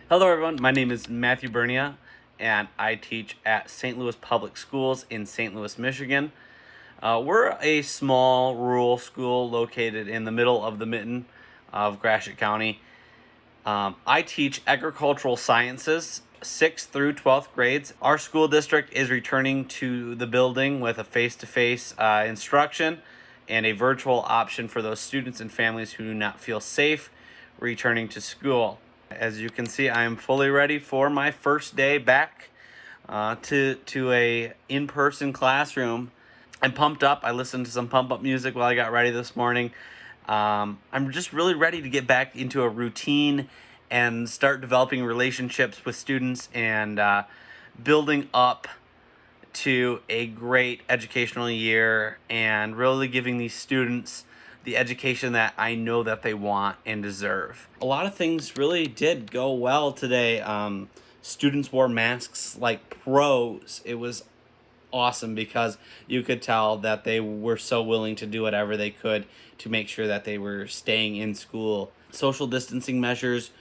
Hello everyone, my name is Matthew BERNIA and I teach at St. Louis Public Schools in St. Louis, Michigan. We're a small rural school located in the middle of the mitten of Gratiot County. I teach agricultural sciences, 6th through 12th grades. Our school district is returning to the building with a face-to-face instruction and a virtual option for those students and families who do not feel safe returning to school. As you can see, I am fully ready for my first day back to a in-person classroom. I'm pumped up. I listened to some pump-up music while I got ready this morning. I'm just really ready to get back into a routine and start developing relationships with students and building up to a great educational year and really giving these students the education that I know that they want and deserve. A lot of things really did go well today. Students wore masks like pros. It was awesome because you could tell that they were so willing to do whatever they could to make sure that they were staying in school. Social distancing measures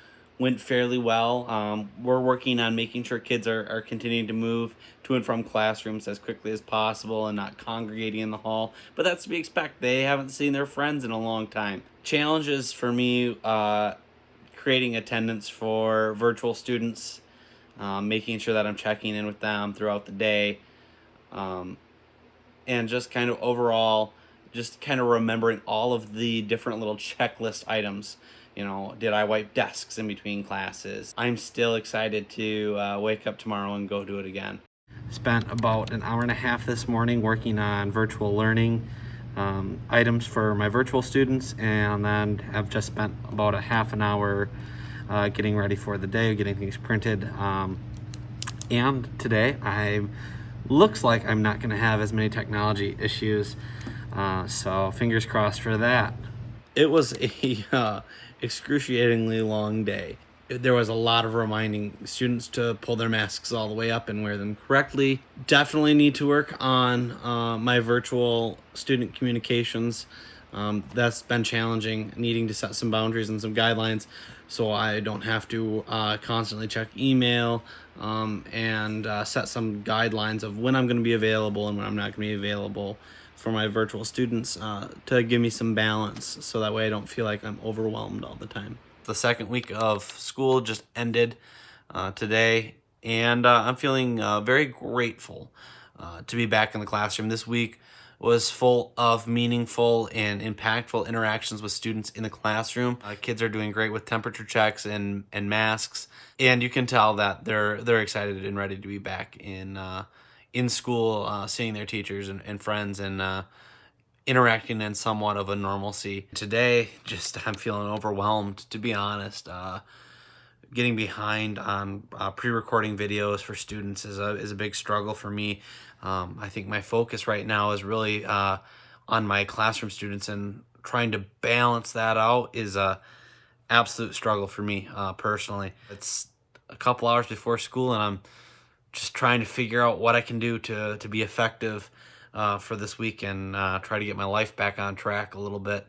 went fairly well. We're working on making sure kids are continuing to move to and from classrooms as quickly as possible and not congregating in the hall. But that's to be expected. They haven't seen their friends in a long time. Challenges for me, creating attendance for virtual students, making sure that I'm checking in with them throughout the day, and just kind of overall, just kind of remembering all of the different little checklist items. You know, did I wipe desks in between classes? I'm still excited to wake up tomorrow and go do it again. Spent about an hour and a half this morning working on virtual learning items for my virtual students, and then have just spent about a half an hour getting ready for the day, getting things printed. And today, looks like I'm not going to have as many technology issues, so fingers crossed for that. It was a excruciatingly long day. There was a lot of reminding students to pull their masks all the way up and wear them correctly. Definitely need to work on my virtual student communications. That's been challenging, needing to set some boundaries and some guidelines so I don't have to constantly check email and set some guidelines of when I'm going to be available and when I'm not going to be available for my virtual students to give me some balance so that way I don't feel like I'm overwhelmed all the time. The second week of school just ended today, and I'm feeling very grateful to be back in the classroom. This week was full of meaningful and impactful interactions with students in the classroom. Kids are doing great with temperature checks and masks, and you can tell that they're excited and ready to be back in school, seeing their teachers and friends and interacting in somewhat of a normalcy. Today, I'm feeling overwhelmed, to be honest. Getting behind on pre-recording videos for students is a big struggle for me. I think my focus right now is really on my classroom students, and trying to balance that out is a absolute struggle for me personally. It's a couple hours before school, and I'm just trying to figure out what I can do to be effective for this week and try to get my life back on track a little bit.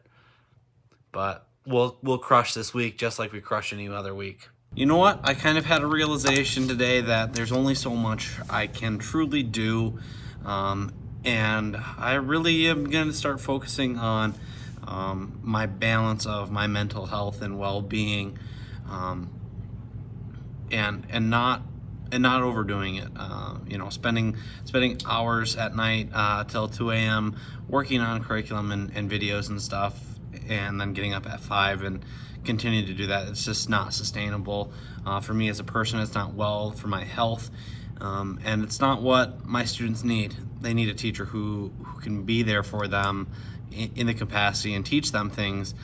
But we'll crush this week just like we crush any other week. You know what? I kind of had a realization today that there's only so much I can truly do, and I really am going to start focusing on my balance of my mental health and well-being, and not overdoing it. Spending hours at night till 2 a.m. working on curriculum and videos and stuff, and then getting up at 5 and continue to do that. It's just not sustainable for me as a person. It's not well for my health, and it's not what my students need. They need a teacher who can be there for them in the capacity and teach them things,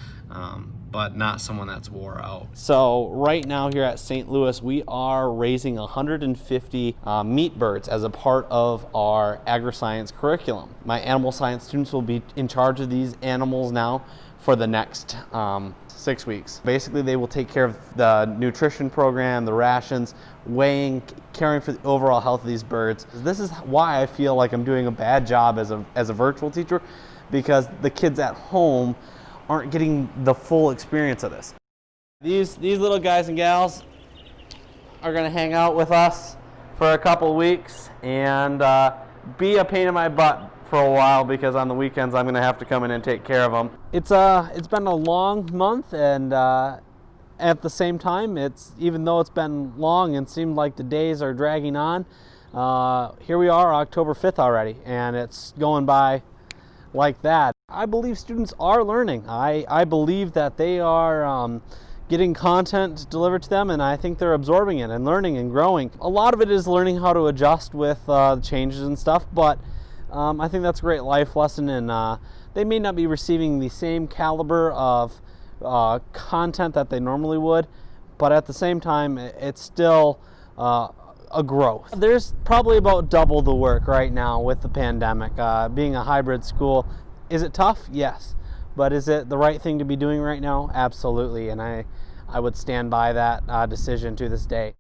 but not someone that's wore out. So right now here at St. Louis, we are raising 150 meat birds as a part of our agri-science curriculum. My animal science students will be in charge of these animals now for the next 6 weeks. Basically, they will take care of the nutrition program, the rations, weighing, caring for the overall health of these birds. This is why I feel like I'm doing a bad job as a virtual teacher, because the kids at home aren't getting the full experience of this. These little guys and gals, are going to hang out with us for a couple weeks and be a pain in my butt for a while, because on the weekends I'm going to have to come in and take care of them. It's been a long month, and at the same time, even though it's been long and seemed like the days are dragging on, here we are, October 5th already, and it's going by like that. I believe students are learning. I believe that they are getting content delivered to them, and I think they're absorbing it and learning and growing. A lot of it is learning how to adjust with changes and stuff, but I think that's a great life lesson, and they may not be receiving the same caliber of content that they normally would, but at the same time, it's still a growth. There's probably about double the work right now with the pandemic. Being a hybrid school, is it tough? Yes. But is it the right thing to be doing right now? Absolutely. And I would stand by that decision to this day.